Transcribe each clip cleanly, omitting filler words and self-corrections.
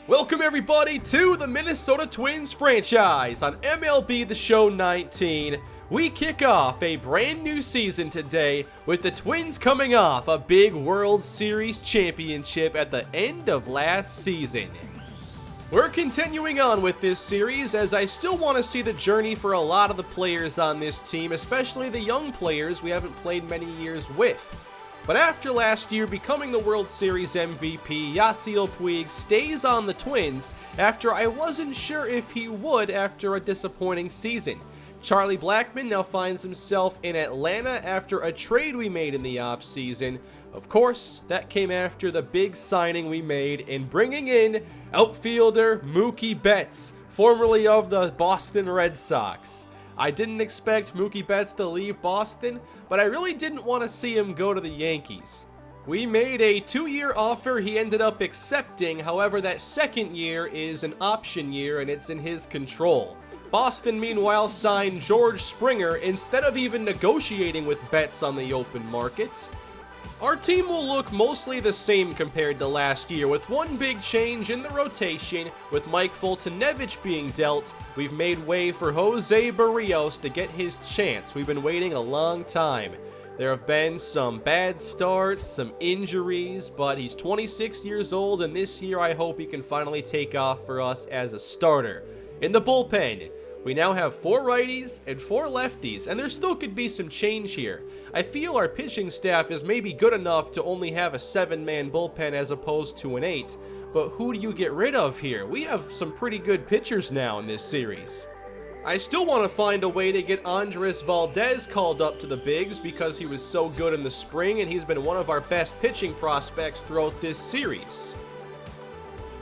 Welcome everybody to the Minnesota Twins franchise on MLB The Show 19. We kick off a brand new season today with the Twins coming off a big World Series championship at the end of last season. We're continuing on with this series as I still want to see the journey for a lot of the players on this team, especially the young players we haven't played many years with. But after last year becoming the World Series MVP, Yasiel Puig stays on the Twins after I wasn't sure if he would after a disappointing season. Charlie Blackmon now finds himself in Atlanta after a trade we made in the offseason. Of course, that came after the big signing we made in bringing in outfielder Mookie Betts, formerly of the Boston Red Sox. I didn't expect Mookie Betts to leave Boston, but I really didn't want to see him go to the Yankees. We made a 2-year offer he ended up accepting, however that second year is an option year and it's in his control. Boston meanwhile signed George Springer instead of even negotiating with Betts on the open market. Our team will look mostly the same compared to last year, with one big change in the rotation. With Mike Foltynewicz being dealt, we've made way for Jose Barrios to get his chance. We've been waiting a long time. There have been some bad starts, some injuries, but he's 26 years old, and this year I hope he can finally take off for us as a starter. In the bullpen, we now have 4 righties and 4 lefties, and there still could be some change here. I feel our pitching staff is maybe good enough to only have a 7-man bullpen as opposed to an 8, but who do you get rid of here? We have some pretty good pitchers now in this series. I still want to find a way to get Andres Valdez called up to the bigs because he was so good in the spring and he's been one of our best pitching prospects throughout this series.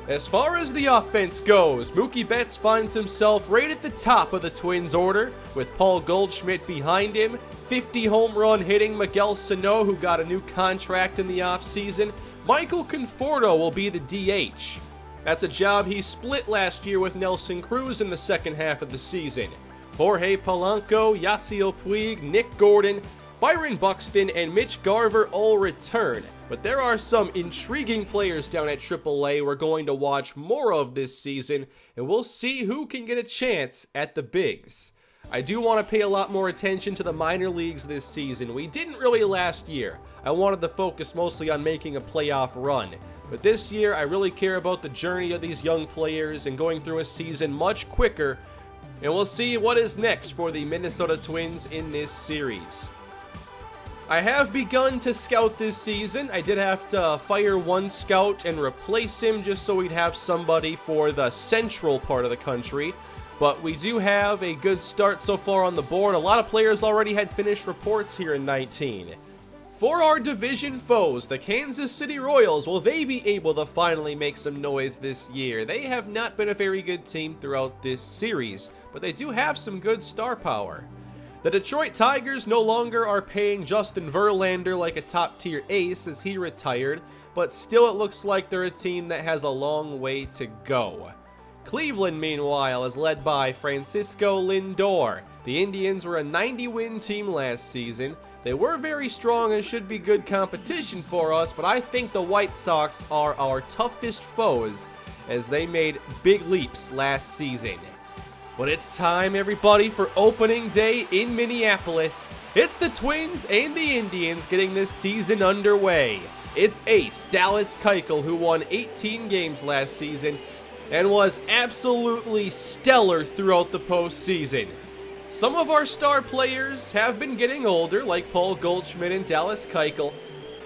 As far as the offense goes, Mookie Betts finds himself right at the top of the Twins order, with Paul Goldschmidt behind him, 50 home run hitting Miguel Sano, who got a new contract in the offseason. Michael Conforto will be the DH. That's a job he split last year with Nelson Cruz in the second half of the season. Jorge Polanco, Yasiel Puig, Nick Gordon, Byron Buxton, and Mitch Garver all return. But there are some intriguing players down at AAA we're going to watch more of this season, and we'll see who can get a chance at the bigs. I do want to pay a lot more attention to the minor leagues this season. We didn't really last year. I wanted to focus mostly on making a playoff run. But this year, I really care about the journey of these young players and going through a season much quicker. And we'll see what is next for the Minnesota Twins in this series. I have begun to scout this season. I did have to fire one scout and replace him just so we'd have somebody for the central part of the country. But we do have a good start so far on the board. A lot of players already had finished reports here in 19. For our division foes, the Kansas City Royals, will they be able to finally make some noise this year? They have not been a very good team throughout this series, but they do have some good star power. The Detroit Tigers no longer are paying Justin Verlander like a top-tier ace as he retired, but still it looks like they're a team that has a long way to go. Cleveland, meanwhile, is led by Francisco Lindor. The Indians were a 90-win team last season. They were very strong and should be good competition for us, but I think the White Sox are our toughest foes as they made big leaps last season. But it's time, everybody, for opening day in Minneapolis. It's the Twins and the Indians getting this season underway. It's ace Dallas Keuchel, who won 18 games last season and was absolutely stellar throughout the postseason. Some of our star players have been getting older, like Paul Goldschmidt and Dallas Keuchel,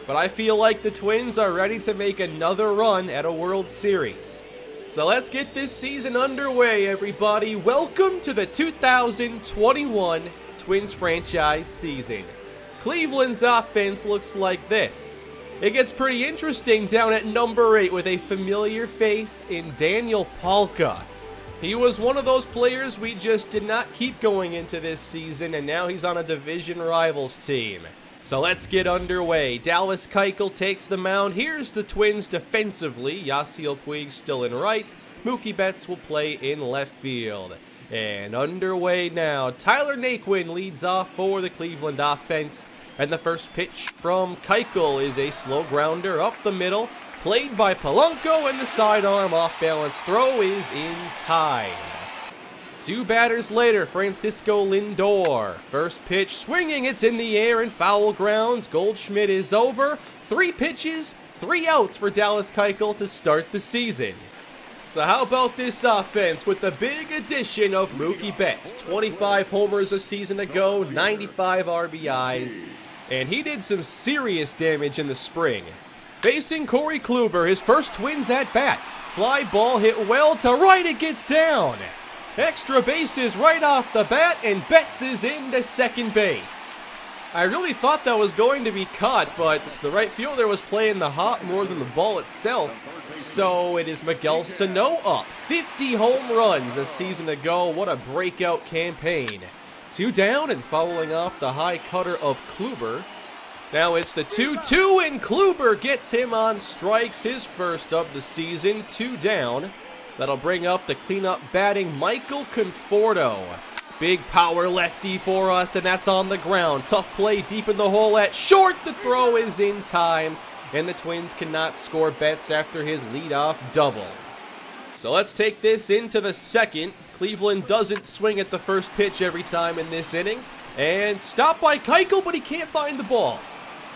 but I feel like the Twins are ready to make another run at a World Series. So let's get this season underway, everybody. Welcome to the 2021 Twins franchise season. Cleveland's offense looks like this. It gets pretty interesting down at number 8 with a familiar face in Daniel Palka. He was one of those players we just did not keep going into this season, and now he's on a division rivals team. So let's get underway. Dallas Keuchel takes the mound. Here's the Twins defensively. Yasiel Puig still in right. Mookie Betts will play in left field. And underway now. Tyler Naquin leads off for the Cleveland offense. And the first pitch from Keuchel is a slow grounder up the middle. played by Polanco, and the sidearm off-balance throw is in time. 2 batters later, Francisco Lindor. First pitch swinging, it's in the air and foul grounds. Goldschmidt is over. 3 pitches, 3 outs for Dallas Keuchel to start the season. So how about this offense with the big addition of Mookie Betts? 25 homers a season ago, 95 RBIs, and he did some serious damage in the spring. Facing Corey Kluber, his first Twins at bat. Fly ball hit well to right, it gets down. Extra bases right off the bat, and Betts is into second base. I really thought that was going to be caught, but the right fielder was playing the hop more than the ball itself. So it is Miguel Sano up. 50 home runs a season ago. What a breakout campaign. 2 down and fouling off the high cutter of Kluber. Now it's the 2-2, and Kluber gets him on strikes, his first of the season. 2 down. That'll bring up the cleanup batting Michael Conforto. Big power lefty for us, and that's on the ground. Tough play deep in the hole at short. The throw is in time, and the Twins cannot score Betts after his leadoff double. So let's take this into the second. Cleveland doesn't swing at the first pitch every time in this inning. And stopped by Keuchel, but he can't find the ball.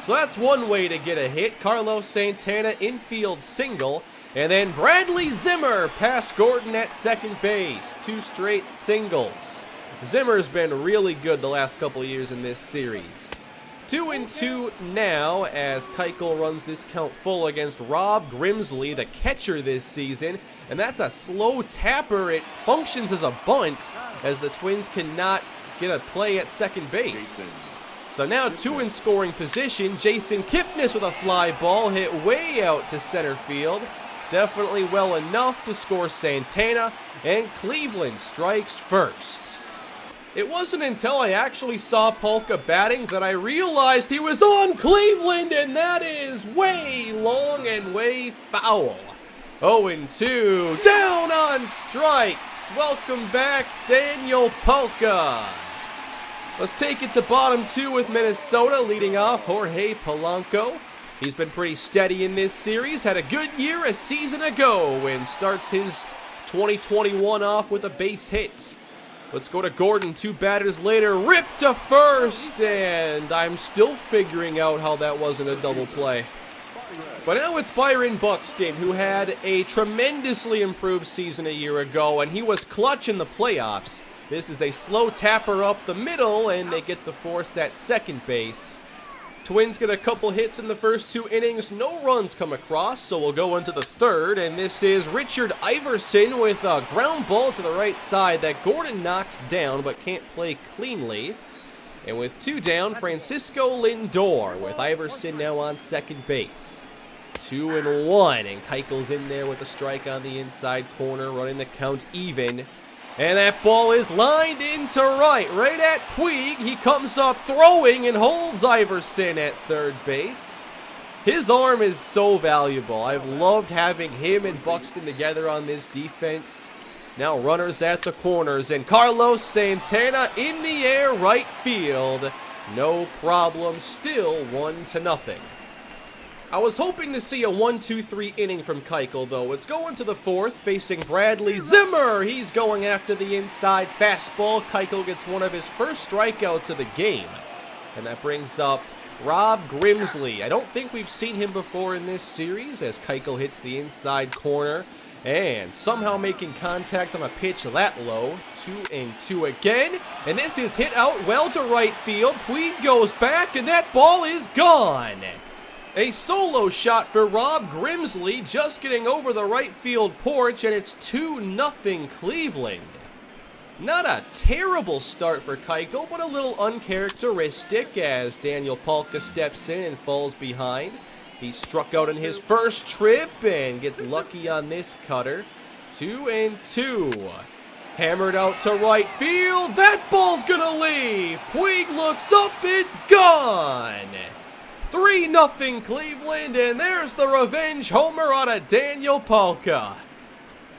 So that's one way to get a hit. Carlos Santana infield single. And then Bradley Zimmer past Gordon at second base. 2 straight singles. Zimmer's been really good the last couple years in this series. 2-2 now as Keuchel runs this count full against Rob Grimsley, the catcher this season. And that's a slow tapper. It functions as a bunt as the Twins cannot get a play at second base. So now 2 in scoring position. Jason Kipnis with a fly ball hit way out to center field. Definitely well enough to score Santana, and Cleveland strikes first. It wasn't until I actually saw Polka batting that I realized he was on Cleveland, and that is way long and way foul. 0-2, down on strikes. Welcome back, Daniel Polka. Let's take it to bottom 2 with Minnesota, leading off Jorge Polanco. He's been pretty steady in this series, had a good year a season ago, and starts his 2021 off with a base hit. Let's go to Gordon, 2 batters later, ripped to first, and I'm still figuring out how that wasn't a double play. But now it's Byron Buxton, who had a tremendously improved season a year ago, and he was clutch in the playoffs. This is a slow tapper up the middle, and they get the force at second base. Twins get a couple hits in the first 2 innings. No runs come across, so we'll go into the third. And this is Richard Iverson with a ground ball to the right side that Gordon knocks down but can't play cleanly. And with 2 down, Francisco Lindor with Iverson now on second base. 2-1, and Keuchel's in there with a strike on the inside corner, running the count even. And that ball is lined into right at Puig. He comes up throwing and holds Iverson at third base. His arm is so valuable. I've loved having him and Buxton together on this defense. Now runners at the corners, and Carlos Santana in the air right field. No problem, still 1-0. I was hoping to see a 1-2-3 inning from Keuchel, though. It's going to the fourth, facing Bradley Zimmer. He's going after the inside fastball. Keuchel gets one of his first strikeouts of the game. And that brings up Rob Grimsley. I don't think we've seen him before in this series, as Keuchel hits the inside corner. And somehow making contact on a pitch that low. 2-2 again. And this is hit out well to right field. Puig goes back, and that ball is gone. A solo shot for Rob Grimsley, just getting over the right field porch, and it's 2-0 Cleveland. Not a terrible start for Keuchel, but a little uncharacteristic as Daniel Polka steps in and falls behind. He struck out in his first trip and gets lucky on this cutter. 2-2. Hammered out to right field. That ball's gonna leave. Puig looks up, it's gone. 3-0 Cleveland, and there's the revenge homer out of Daniel Polka.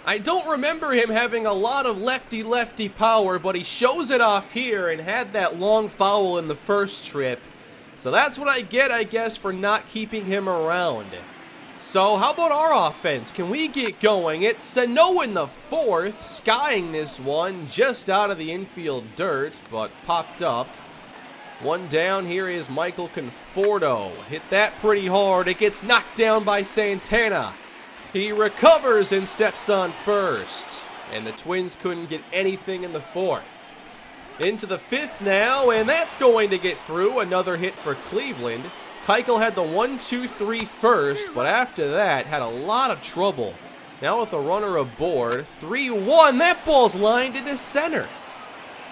I don't remember him having a lot of lefty-lefty power, but he shows it off here and had that long foul in the first trip. So that's what I get, I guess, for not keeping him around. So how about our offense? Can we get going? It's Sano in the fourth, skying this one just out of the infield dirt, but popped up. One down, here is Michael Conforto. Hit that pretty hard. It gets knocked down by Santana. He recovers and steps on first. And the Twins couldn't get anything in the fourth. Into the fifth now, and that's going to get through. Another hit for Cleveland. Keuchel had the 1-2-3 first, but after that had a lot of trouble. Now with a runner aboard, 3-1, that ball's lined into center.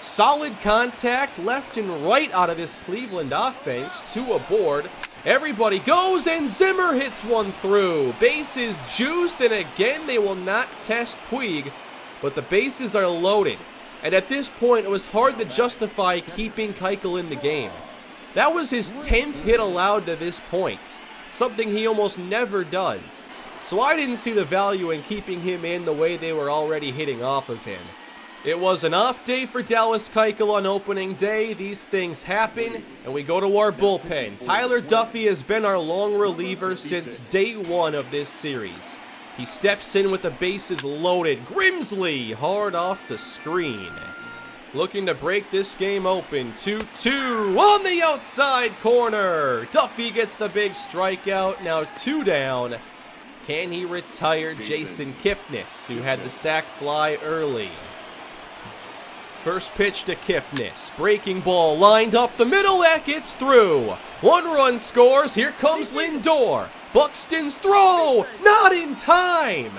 Solid contact left and right out of this Cleveland offense, 2 aboard. Everybody goes, and Zimmer hits one through. Bases juiced, and again they will not test Puig, but the bases are loaded. And at this point, it was hard to justify keeping Keuchel in the game. That was his 10th hit allowed to this point, something he almost never does. So I didn't see the value in keeping him in the way they were already hitting off of him. It was an off day for Dallas Keuchel on opening day. These things happen, and we go to our bullpen. Tyler Duffy has been our long reliever since day one of this series. He steps in with the bases loaded. Grimsley hard off the screen. Looking to break this game open. 2-2 on the outside corner. Duffy gets the big strikeout. Now 2 down. Can he retire Jason Kipnis, who had the sac fly early? First pitch to Kipnis. Breaking ball lined up the middle. That gets through. 1 run scores. Here comes Lindor. Buxton's throw. Not in time.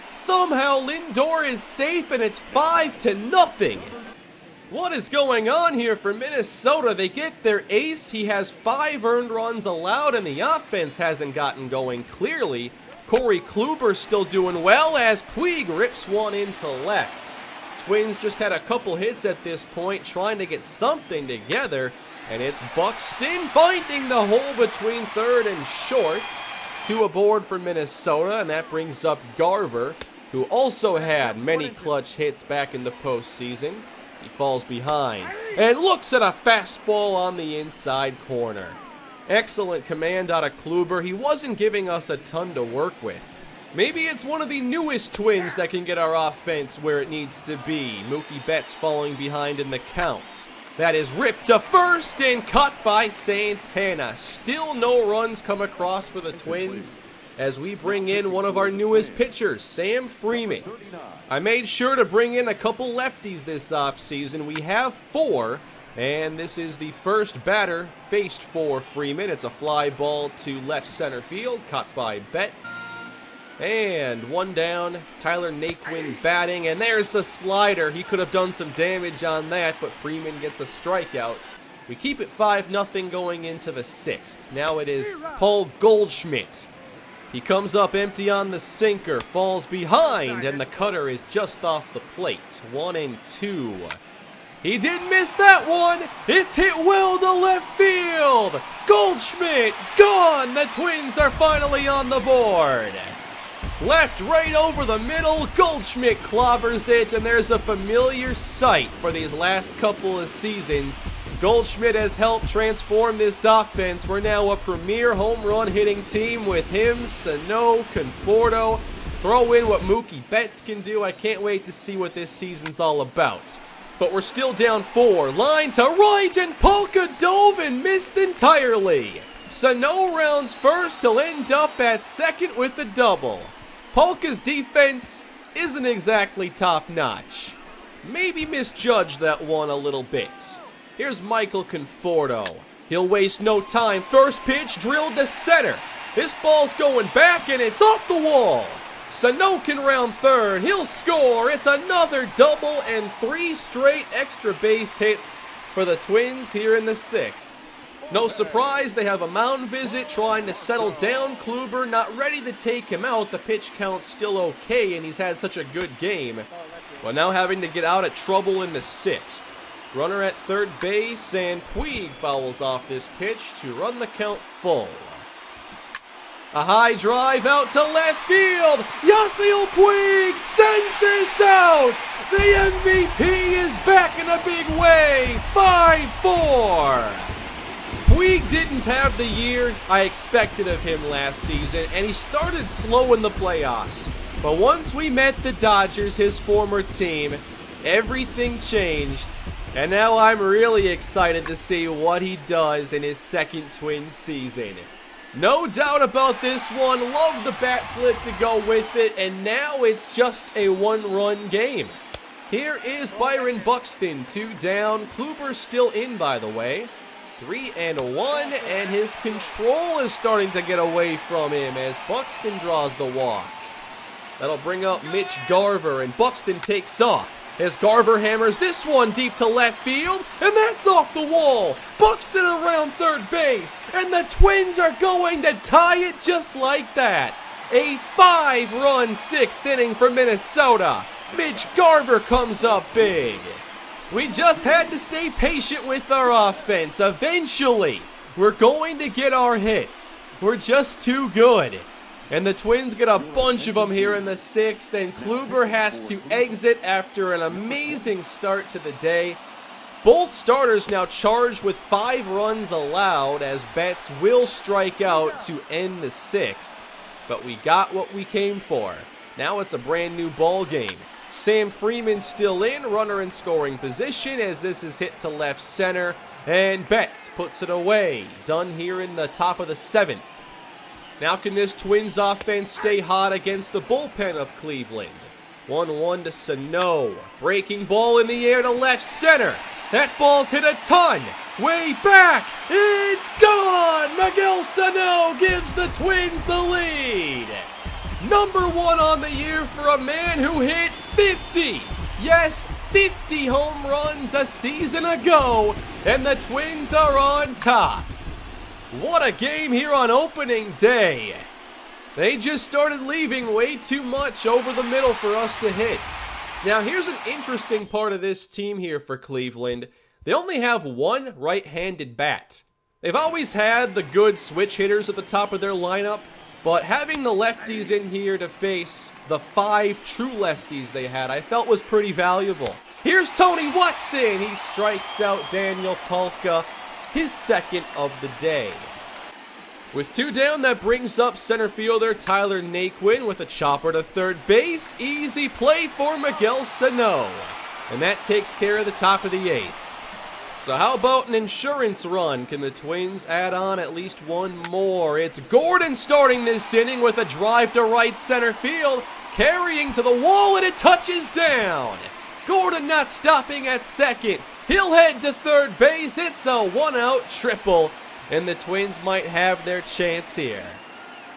Somehow Lindor is safe, and it's 5-0. What is going on here for Minnesota? They get their ace. He has 5 earned runs allowed, and the offense hasn't gotten going clearly. Corey Kluber's still doing well as Puig rips one into left. Twins just had a couple hits at this point, trying to get something together, and it's Buxton finding the hole between third and short. 2 aboard for Minnesota, and that brings up Garver, who also had many clutch hits back in the postseason. He falls behind and looks at a fastball on the inside corner. Excellent command out of Kluber. He wasn't giving us a ton to work with. Maybe it's one of the newest Twins that can get our offense where it needs to be. Mookie Betts falling behind in the count. That is ripped to first and cut by Santana. Still no runs come across for the Twins as we bring in one of our newest pitchers, Sam Freeman. I made sure to bring in a couple lefties this offseason. We have 4, and this is the first batter faced for Freeman. It's a fly ball to left center field, caught by Betts. And 1 down, Tyler Naquin batting, and there's the slider. He could have done some damage on that, but Freeman gets a strikeout. We keep it 5-0 going into the 6th. Now it is Paul Goldschmidt. He comes up empty on the sinker, falls behind, and the cutter is just off the plate. 1-2. He didn't miss that one. It's hit well to left field. Goldschmidt gone. The Twins are finally on the board. Left, right over the middle. Goldschmidt clobbers it, and there's a familiar sight for these last couple of seasons. Goldschmidt has helped transform this offense. We're now a premier home run hitting team with him, Sano, Conforto. Throw in what Mookie Betts can do. I can't wait to see what this season's all about. But we're still down 4. Line to right, and Polka dove and missed entirely. Sano rounds first. He'll end up at second with a double. Polka's defense isn't exactly top-notch. Maybe misjudged that one a little bit. Here's Michael Conforto. He'll waste no time. First pitch drilled to center. This ball's going back, and it's off the wall. Sano can round third. He'll score. It's another double and 3 straight extra base hits for the Twins here in the 6th. No surprise, they have a mound visit trying to settle down Kluber. Not ready to take him out. The pitch count's still okay, and he's had such a good game. But now having to get out of trouble in the 6th. Runner at third base, and Puig fouls off this pitch to run the count full. A high drive out to left field. Yasiel Puig sends this out. The MVP is back in a big way. 5-4. Puig didn't have the year I expected of him last season, and he started slow in the playoffs. But once we met the Dodgers, his former team, everything changed. And now I'm really excited to see what he does in his second Twins season. No doubt about this one. Love the bat flip to go with it, and now it's just a one-run game. Here is Byron Buxton, 2 down. Kluber's still in, by the way. 3-1, and his control is starting to get away from him as Buxton draws the walk. That'll bring up Mitch Garver, and Buxton takes off as Garver hammers this one deep to left field, and that's off the wall. Buxton around third base, and the Twins are going to tie it just like that. A 5-run 6th inning for Minnesota. Mitch Garver comes up big. We just had to stay patient with our offense. Eventually, we're going to get our hits. We're just too good. And the Twins get a bunch of them here in the 6th, and Kluber has to exit after an amazing start to the day. Both starters now charged with 5 runs allowed, as Betts will strike out to end the 6th. But we got what we came for. Now it's a brand new ball game. Sam Freeman still in, runner in scoring position as this is hit to left center, and Betts puts it away. Done here in the top of the 7th. Now can this Twins offense stay hot against the bullpen of Cleveland? 1-1 to Sano. Breaking ball in the air to left center. That ball's hit a ton. Way back. It's gone. Miguel Sano gives the Twins the lead. Number 1 on the year for a man who hit 50. Yes, 50 home runs a season ago, and the Twins are on top. What a game here on opening day. They just started leaving way too much over the middle for us to hit. Now here's an interesting part of this team here for Cleveland. They only have 1 right-handed bat. They've always had the good switch hitters at the top of their lineup, but having the lefties in here to face the 5 true lefties they had, I felt was pretty valuable. Here's Tony Watson. He strikes out Daniel Palka, his 2nd of the day. With 2 down, that brings up center fielder Tyler Naquin with a chopper to third base. Easy play for Miguel Sano. And that takes care of the top of the 8th. So how about an insurance run? Can the Twins add on at least 1 more? It's Gordon starting this inning with a drive to right center field, carrying to the wall, and it touches down. Gordon not stopping at 2nd. He'll head to third base. It's a 1-out triple, and the Twins might have their chance here.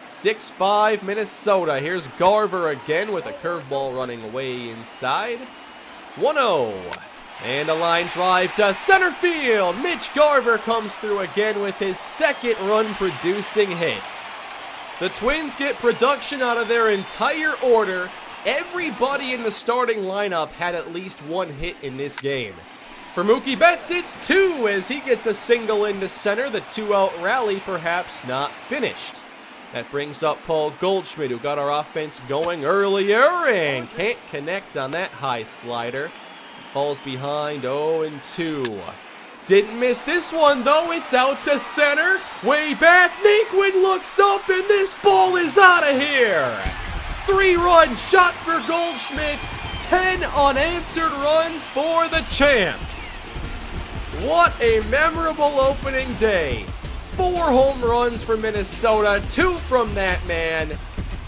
6-5 Minnesota. Here's Garver again with a curveball running away inside. 1-0. And a line drive to center field. Mitch Garver comes through again with his 2nd run-producing hit. The Twins get production out of their entire order. Everybody in the starting lineup had at least 1 hit in this game. For Mookie Betts, it's 2 as he gets a single into center. The 2-out rally perhaps not finished. That brings up Paul Goldschmidt, who got our offense going earlier and can't connect on that high slider. Falls behind 0-2. Didn't miss this one, though. It's out to center. Way back. Naquin looks up, and this ball is out of here. 3-run shot for Goldschmidt. 10 unanswered runs for the champs. What a memorable opening day. 4 home runs for Minnesota, 2 from that man.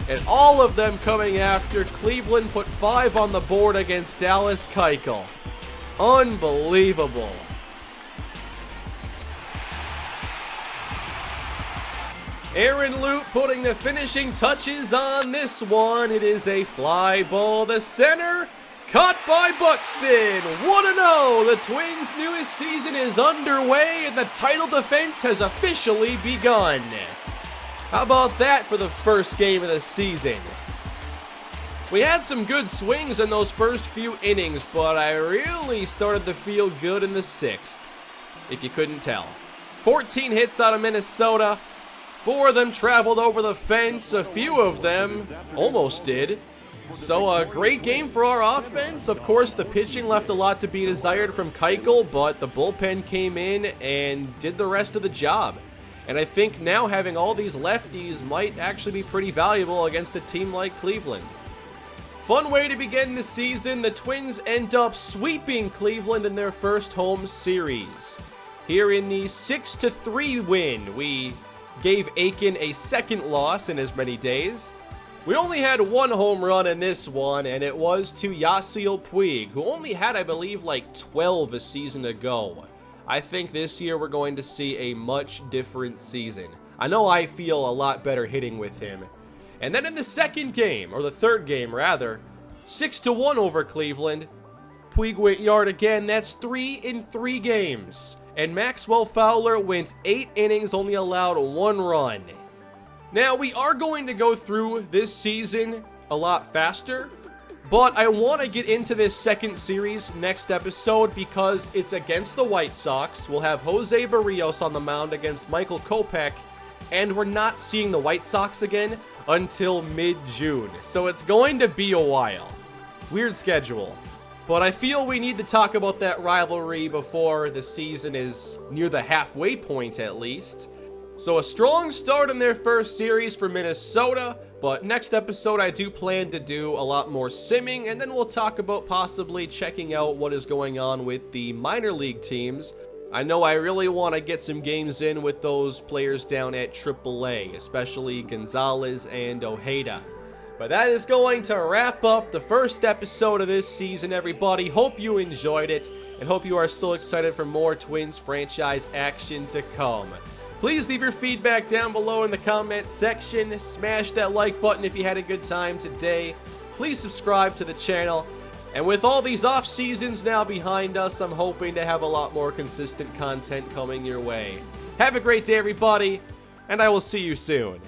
And all of them coming after Cleveland put 5 on the board against Dallas Keuchel. Unbelievable. Aaron Loup putting the finishing touches on this one. It is a fly ball to center. Caught by Buxton. 1-0. The Twins' newest season is underway, and the title defense has officially begun. How about that for the first game of the season? We had some good swings in those first few innings, but I really started to feel good in the 6th, if you couldn't tell. 14 hits out of Minnesota. 4 of them traveled over the fence. A few of them almost did. So a great game for our offense. Of course, the pitching left a lot to be desired from Keuchel, but the bullpen came in and did the rest of the job. And I think now having all these lefties might actually be pretty valuable against a team like Cleveland. Fun way to begin the season, the Twins end up sweeping Cleveland in their first home series. Here in the 6-3 win, we gave Aiken a second loss in as many days. We only had one home run in this one, and it was to Yasiel Puig, who only had, I believe, like 12 a season ago. I think this year we're going to see a much different season. I know I feel a lot better hitting with him. And then in the second game, or the third game rather, 6-1 over Cleveland, Puig went yard again. That's 3 in 3 games. And Maxwell Fowler went 8 innings, only allowed 1 run. Now, we are going to go through this season a lot faster, but I want to get into this second series next episode because it's against the White Sox. We'll have Jose Barrios on the mound against Michael Kopech, and we're not seeing the White Sox again until mid-June. So it's going to be a while. Weird schedule. But I feel we need to talk about that rivalry before the season is near the halfway point at least. So a strong start in their first series for Minnesota, but next episode I do plan to do a lot more simming, and then we'll talk about possibly checking out what is going on with the minor league teams. I know I really want to get some games in with those players down at AAA, especially Gonzalez and Ojeda. But that is going to wrap up the first episode of this season, everybody. Hope you enjoyed it, and hope you are still excited for more Twins franchise action to come. Please leave your feedback down below in the comment section. Smash that like button if you had a good time today. Please subscribe to the channel. And with all these off seasons now behind us, I'm hoping to have a lot more consistent content coming your way. Have a great day, everybody, and I will see you soon.